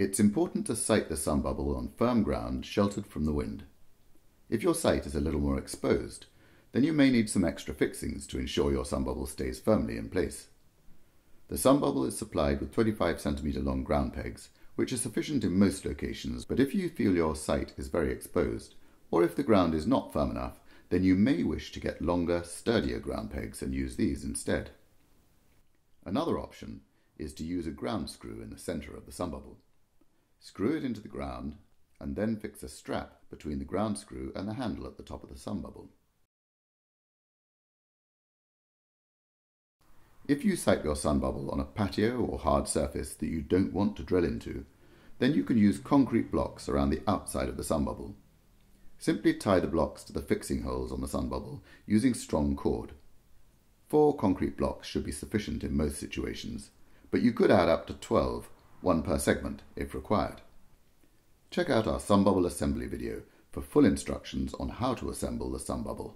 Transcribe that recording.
It's important to site the Sunbubble on firm ground sheltered from the wind. If your site is a little more exposed, then you may need some extra fixings to ensure your Sunbubble stays firmly in place. The Sunbubble is supplied with 25 cm long ground pegs, which are sufficient in most locations, but if you feel your site is very exposed, or if the ground is not firm enough, then you may wish to get longer, sturdier ground pegs and use these instead. Another option is to use a ground screw in the centre of the Sunbubble. Screw it into the ground and then fix a strap between the ground screw and the handle at the top of the Sunbubble. If you site your Sunbubble on a patio or hard surface that you don't want to drill into, then you can use concrete blocks around the outside of the Sunbubble. Simply tie the blocks to the fixing holes on the Sunbubble using strong cord. 4 concrete blocks should be sufficient in most situations, but you could add up to 12, one per segment, if required. Check out our Sunbubble assembly video for full instructions on how to assemble the Sunbubble.